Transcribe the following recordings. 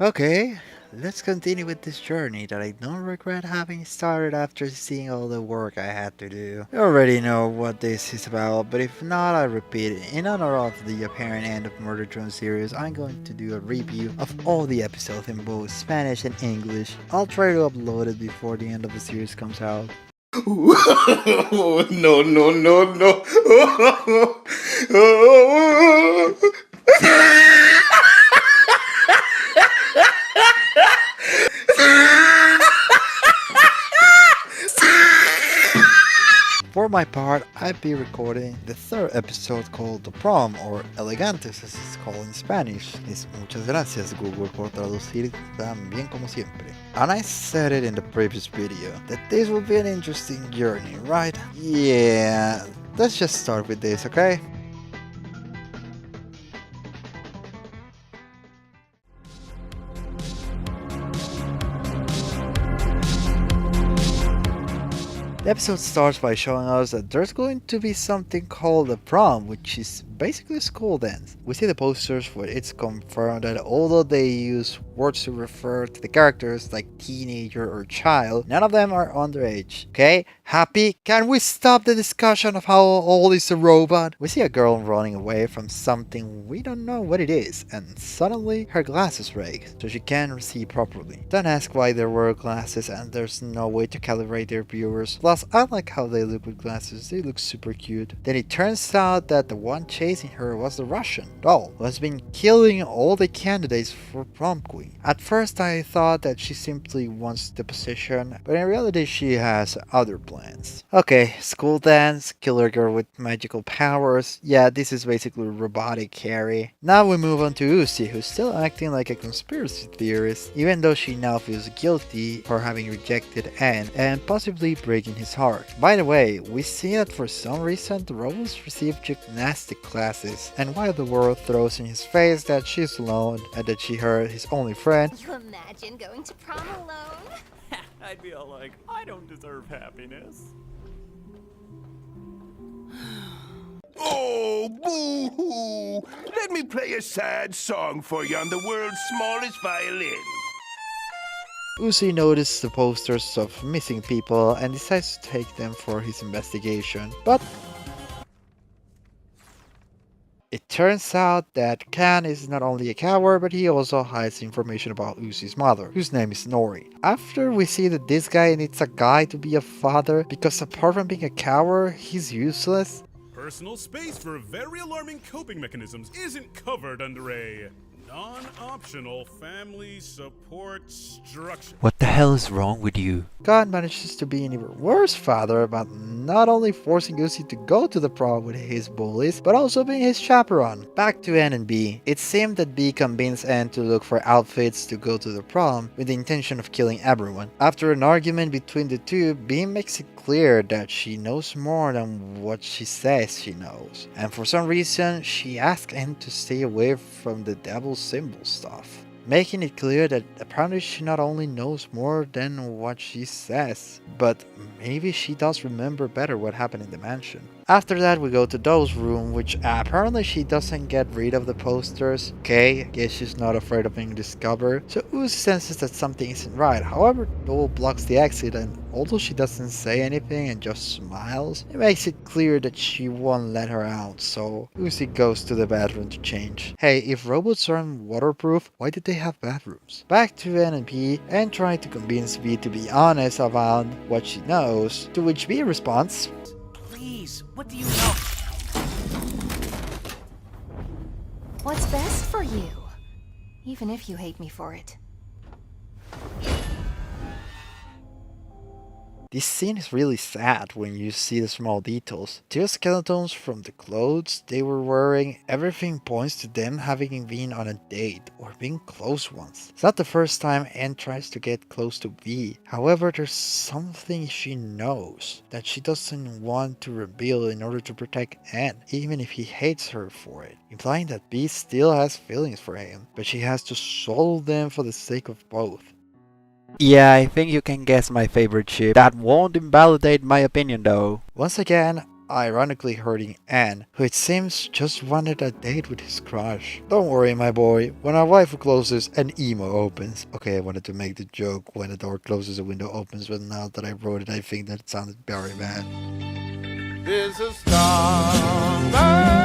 Okay, let's continue with this journey that I don't regret having started after seeing all the work I had to do. You already know what this is about, but if not, I repeat it. In honor of the apparent end of Murder Throne series, I'm going to do a review of all the episodes in both Spanish and English. I'll try to upload it before the end of the series comes out. No, no, no, no. For my part, I'll be recording the third episode called The Prom, or Elegantes as it's called in Spanish. Es muchas gracias Google por traducir tan bien como siempre. And I said it in the previous video, that this will be an interesting journey, right? Yeah, let's just start with this, okay? The episode starts by showing us that there's going to be something called a prom, which is basically a school dance. We see the posters where it's confirmed that although they use words to refer to the characters like teenager or child, none of them are underage. Okay? Happy? Can we stop the discussion of how old is a robot? We see a girl running away from something we don't know what it is, and suddenly her glasses break, so she can't see properly. Don't ask why there were glasses and there's no way to calibrate their viewers. Plus, I like how they look with glasses, they look super cute. Then it turns out that the one chasing her was the Russian doll, who has been killing all the candidates for prom queen. At first I thought that she simply wants the position, but in reality she has other plans. Okay, school dance, killer girl with magical powers. Yeah, this is basically robotic Carrie. Now we move on to Uuugghhh, who's still acting like a conspiracy theorist, even though she now feels guilty for having rejected Anne and possibly breaking his heart. By the way, we see that for some reason the robots receive gymnastic classes, and while the world throws in his face that she's alone and that she hurt his only friend, You imagine going to prom alone? I'd be all like, I don't deserve happiness. Oh, boo-hoo! Let me play a sad song for you on the world's smallest violin. Uuugghhh notices the posters of missing people and decides to take them for his investigation, but it turns out that Can is not only a coward, but he also hides information about Uuggghh's mother, whose name is Nori. After we see that this guy needs a guy to be a father, because apart from being a coward, he's useless. Personal space for very alarming coping mechanisms isn't covered under a non-optional family support structure. What the hell is wrong with you? God manages to be an even worse father about not only forcing Uuugghhh to go to the prom with his bullies, but also being his chaperone. Back to Anne and B. It seemed that B convinced Anne to look for outfits to go to the prom with the intention of killing everyone. After an argument between the two, B makes it clear that she knows more than what she says she knows. And for some reason, she asks Anne to stay away from the devil's symbol stuff, making it clear that apparently she not only knows more than what she says, but maybe she does remember better what happened in the mansion. After that we go to Doe's room, which apparently she doesn't get rid of the posters. Okay, I guess she's not afraid of being discovered. So Uuugghh senses that something isn't right. However, Doe blocks the exit, and although she doesn't say anything and just smiles, it makes it clear that she won't let her out, so Uuugghh goes to the bathroom to change. Hey, if robots aren't waterproof, why did they have bathrooms? Back to N and P, and trying to convince V to be honest about what she knows, to which V responds, Please, what do you know? What's best for you? Even if you hate me for it. This scene is really sad when you see the small details. Two skeletons from the clothes they were wearing, everything points to them having been on a date or being close ones. It's not the first time Anne tries to get close to V. However, there's something she knows that she doesn't want to reveal in order to protect Anne, even if he hates her for it, implying that V still has feelings for him, but she has to swallow them for the sake of both. Yeah, I think you can guess my favorite ship. That won't invalidate my opinion though. Once again, ironically hurting Anne, who it seems just wanted a date with his crush. Don't worry my boy, when our wife closes, an emo opens. Okay, I wanted to make the joke when a door closes a window opens, but now that I wrote it I think that sounded very bad. There's a star.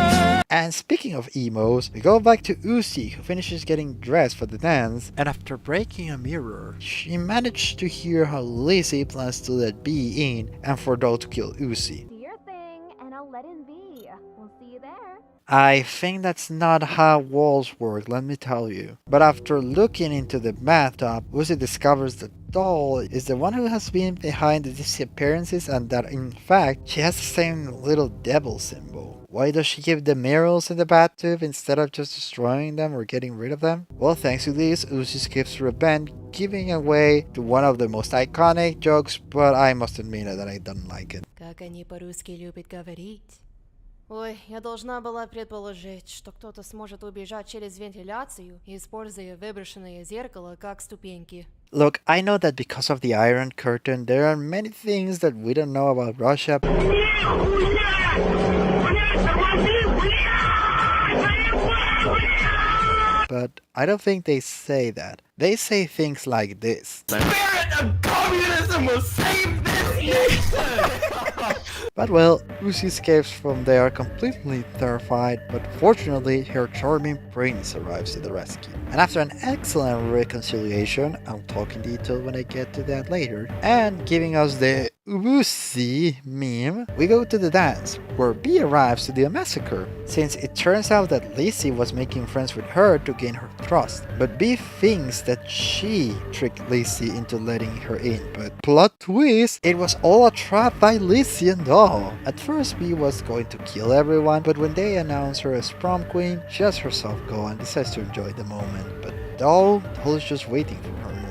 And speaking of emos, we go back to Uuugghhh, who finishes getting dressed for the dance, and after breaking a mirror, she managed to hear how Lizzie plans to let Bee in and for Doll to kill Uuugghhh. Do your thing, and I'll let in be. We'll see you there. I think that's not how walls work, let me tell you. But after looking into the bathtub, Uuugghhh discovers that Doll is the one who has been behind the disappearances and that in fact she has the same little devil symbol. Why does she keep the mirrors in the bathtub instead of just destroying them or getting rid of them? Well, thanks to this, Uuugghhh gives her a band, giving away to one of the most iconic jokes, but I must admit that I don't like it. Как они по-русски любят говорить. Ой, я должна была предположить, что кто-то сможет убежать через вентиляцию, используя выброшенное зеркало как ступеньки. Look, I know that because of the Iron Curtain, there are many things that we don't know about Russia. But I don't think they say that. They say things like this. Spirit of communism will save this nation! But well, Uuugghhh escapes from there completely terrified, but fortunately her charming prince arrives to the rescue. And after an excellent reconciliation, I'll talk in detail when I get to that later, and giving us the Odyssey meme, we go to the dance, where Bee arrives to do a massacre, since it turns out that Lizzie was making friends with her to gain her trust. But Bee thinks that she tricked Lizzie into letting her in, but plot twist, it was all a trap by Lizzie and Doll. At first Bee was going to kill everyone, but when they announce her as prom queen, she lets herself go and decides to enjoy the moment. But Doll is just waiting for her moment.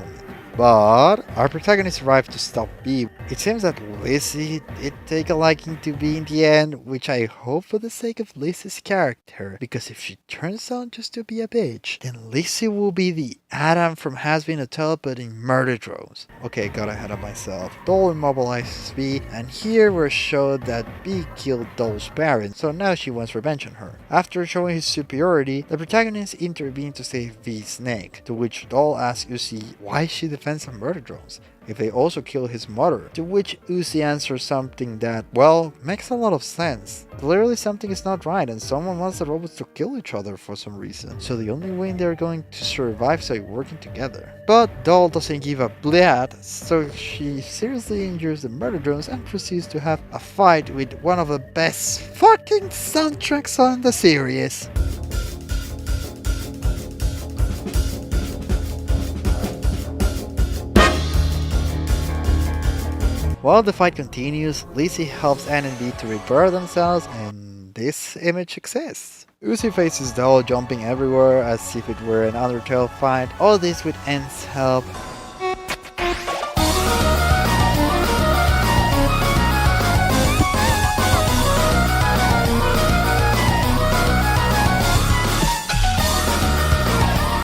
But our protagonist arrived to stop Bee. It seems that Lizzie did take a liking to Bee in the end, which I hope for the sake of Lizzie's character, because if she turns out just to be a bitch, then Lizzie will be the Adam from Has Been Hotel but in murder drones. Okay, got ahead of myself. Doll immobilizes Bee, and here we're showed that Bee killed Doll's parents, so now she wants revenge on her. After showing his superiority, the protagonist intervened to save Bee's neck, to which Doll asks Uuugghhh why she defends some murder drones if they also kill his mother, to which Uuugghhh answers something that, well, makes a lot of sense. Clearly something is not right and someone wants the robots to kill each other for some reason, so the only way they're going to survive is by working together. But Doll doesn't give a blat, so she seriously injures the murder drones and proceeds to have a fight with one of the best fucking soundtracks on the series. While the fight continues, Lizzie helps Anne and Bee to repair themselves, and this image exists. Uuugghhh faces Doll jumping everywhere as if it were an Undertale fight, all this with Anne's help.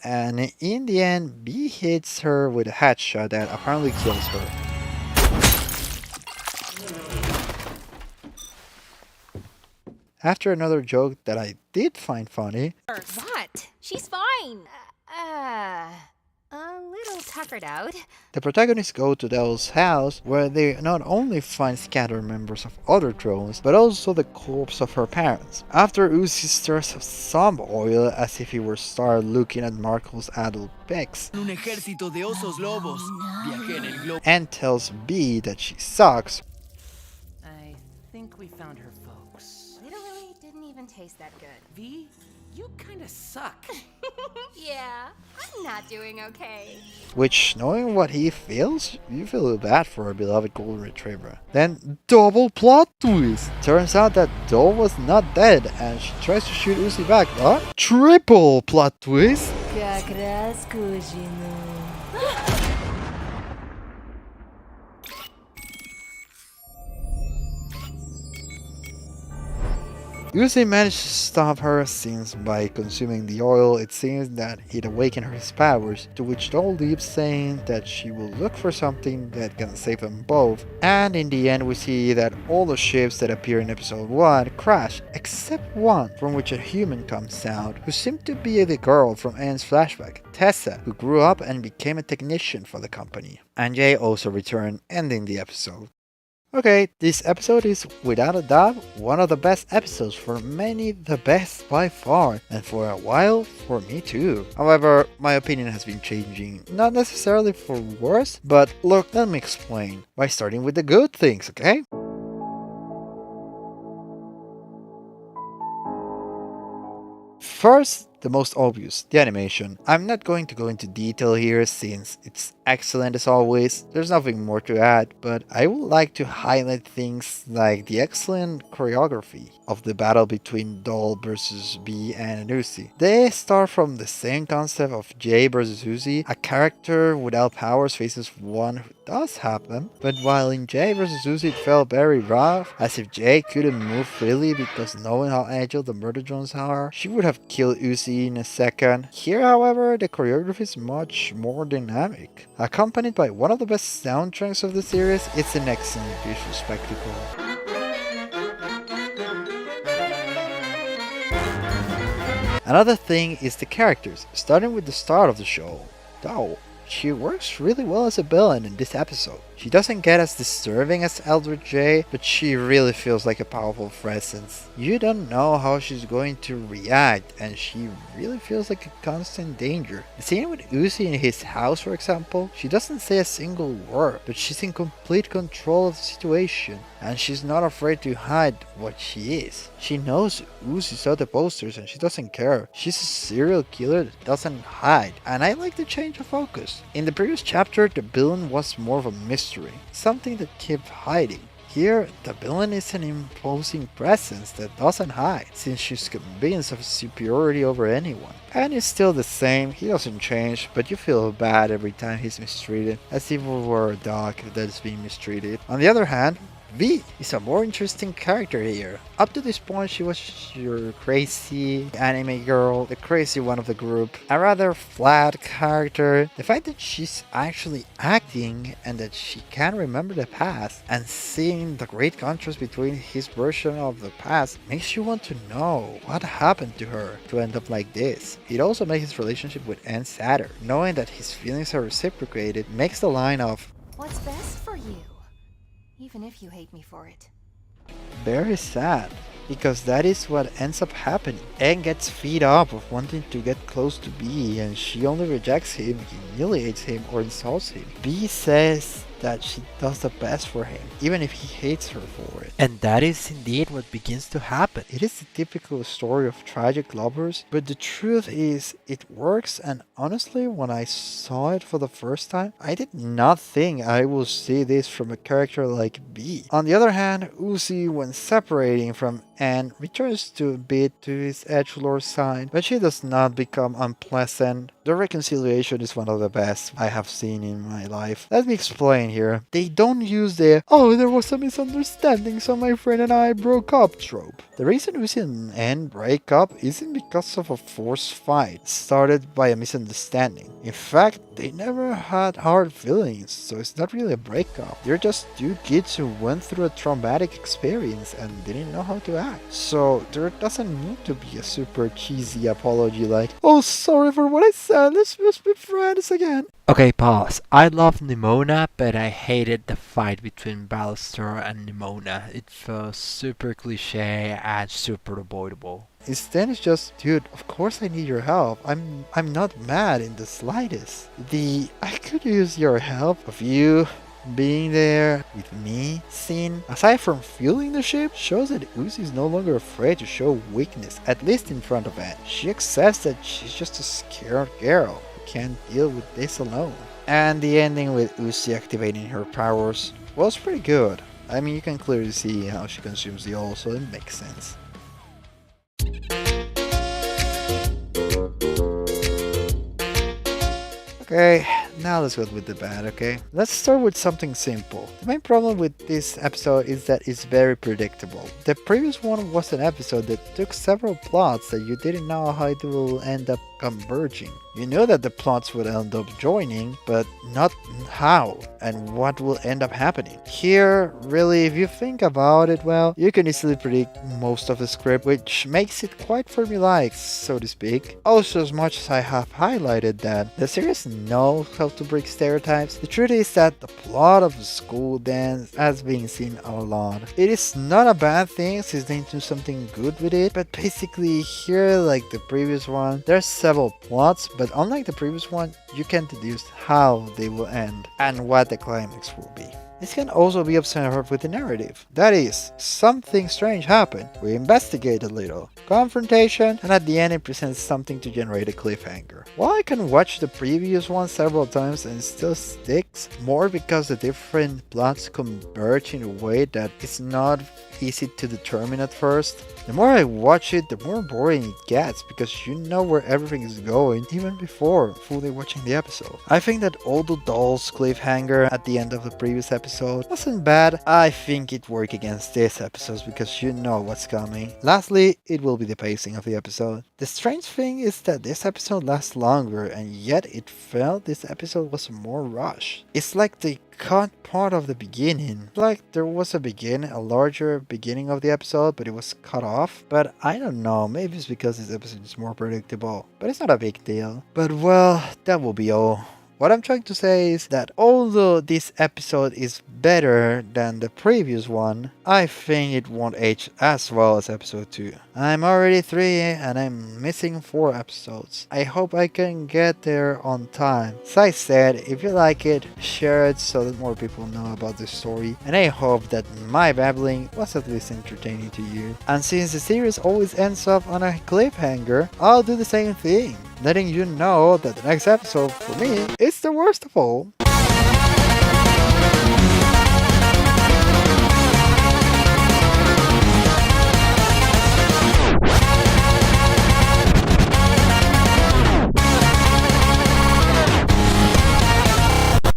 And in the end, Bee hits her with a headshot that apparently kills her. After another joke that I did find funny, What? She's fine. A little tuckered out. the protagonists go to Dell's house where they not only find scattered members of other drones, but also the corpse of her parents. After Uuugghhh stirs up some oil as if he were start looking at Marco's adult pics, Un ejército de osos lobos. Viajé en el globo. and tells Bee that she sucks, I think we found her folks. Literally didn't even taste that good. V, you kinda suck. Yeah, I'm not doing okay. which, knowing what he feels, you feel bad for our beloved golden retriever. Then, double plot twist! Turns out that Doll was not dead, and she tries to shoot Uuugghhh back, but triple plot twist! Как раз к ужину. Uzi managed to stop her since by consuming the oil it seems that it awakened his powers, to which Doll leaves saying that she will look for something that can save them both, and in the end we see that all the ships that appear in episode 1 crash, except one from which a human comes out, who seemed to be the girl from Anne's flashback, Tessa, who grew up and became a technician for the company. And Jay also returned, ending the episode. Okay, this episode is without a doubt one of the best episodes, for many the best by far, and for a while for me too. However, my opinion has been changing, not necessarily for worse, but look, let me explain, by starting with the good things, okay? First, the most obvious, the animation. I'm not going to go into detail here since it's excellent as always, there's nothing more to add, but I would like to highlight things like the excellent choreography of the battle between Doll versus B and Uzi. They start from the same concept of Jay versus Uzi, a character without powers faces one who does have them, but while in Jay versus Uzi it felt very rough, as if Jay couldn't move freely because knowing how agile the murder drones are, she would have killed Uzi in a second. Here, however, the choreography is much more dynamic. Accompanied by one of the best soundtracks of the series, it's an excellent visual spectacle. Another thing is the characters, starting with the start of the show. Doll. She works really well as a villain in this episode. She doesn't get as disturbing as Eldred J, but she really feels like a powerful presence. You don't know how she's going to react, and she really feels like a constant danger. The scene with Uzi in his house, for example, she doesn't say a single word, but she's in complete control of the situation, and she's not afraid to hide what she is. She knows Uzi saw the posters and she doesn't care. She's a serial killer that doesn't hide, and I like the change of focus. In the previous chapter, the villain was more of a mystery, something that kept hiding. Here, the villain is an imposing presence that doesn't hide, since she's convinced of superiority over anyone. And it's still the same, he doesn't change, but you feel bad every time he's mistreated, as if we were a dog that is being mistreated. On the other hand, V is a more interesting character here. Up to this point she was your crazy anime girl, the crazy one of the group, a rather flat character. The fact that she's actually acting and that she can remember the past and seeing the great contrast between his version of the past makes you want to know what happened to her to end up like this. It also makes his relationship with Anne sadder. Knowing that his feelings are reciprocated makes the line of What's best for you? Even if you hate me for it. very sad, because that is what ends up happening. Anne gets fed up of wanting to get close to B, and she only rejects him, humiliates him, or insults him. B says that she does the best for him, even if he hates her for it. And that is indeed what begins to happen. It is a typical story of tragic lovers, but the truth is, it works, and honestly, when I saw it for the first time, I did not think I would see this from a character like B. On the other hand, Uzi, when separating from Anne, returns to a bit to his edgelord side, but she does not become unpleasant. The reconciliation is one of the best I have seen in my life. Let me explain here. They don't use the "oh, there was a misunderstanding so my friend and I broke up" trope. The reason Uzi and Anne break up isn't because of a forced fight started by a misunderstanding. In fact, they never had hard feelings, so it's not really a breakup. They're just two kids who went through a traumatic experience and didn't know how to act. So there doesn't need to be a super cheesy apology like, "oh, sorry for what I said, let's just be friends again." Okay, pause. I love Nimona, but I hated the fight between Ballister and Nimona. It felt super cliche and super avoidable. Instead, it's just, dude, of course I need your help. I'm not mad in the slightest. The "I could use your help" of you being there with me scene, aside from fueling the ship, shows that Uzi is no longer afraid to show weakness, at least in front of Anne. She accepts that she's just a scared girl who can't deal with this alone. And the ending with Uzi activating her powers was pretty good. I mean, you can clearly see how she consumes the oil, so it makes sense. Okay, Now let's go with the bad, okay? Let's start with something simple. The main problem with this episode is that it's very predictable. The previous one was an episode that took several plots that you didn't know how it will end up converging. You knew that the plots would end up joining, but not how and what will end up happening. Here, really, if you think about it well, you can easily predict most of the script, which makes it quite formulaic, so to speak. Also, as much as I have highlighted that the series knows how to break stereotypes, the truth is that the plot of the school dance has been seen a lot. It is not a bad thing since they do something good with it, but basically here, like the previous one, there's several plots, but unlike the previous one, you can deduce how they will end and what the climax will be. This can also be observed with the narrative. That is, something strange happened, we investigate a little, confrontation, and at the end it presents something to generate a cliffhanger. While I can watch the previous one several times and it still sticks, more because the different plots converge in a way that it's not easy to determine at first. The more I watch it, the more boring it gets because you know where everything is going even before fully watching the episode. I think that although Doll's cliffhanger at the end of the previous episode wasn't bad, I think it worked against this episode because you know what's coming. Lastly, it will be the pacing of the episode. The strange thing is that this episode lasts longer and yet it felt this episode was more rushed. It's like they cut part of the beginning. Like there was a larger beginning of the episode, but it was cut off. But I don't know, maybe it's because this episode is more predictable. But it's not a big deal. But well, that will be all. What I'm trying to say is that although this episode is better than the previous one, I think it won't age as well as episode 2. I'm already 3 and I'm missing 4 episodes. I hope I can get there on time. As I said, if you like it, share it so that more people know about the story. And I hope that my babbling was at least entertaining to you. And since the series always ends up on a cliffhanger, I'll do the same thing, letting you know that the next episode for me is the worst of all.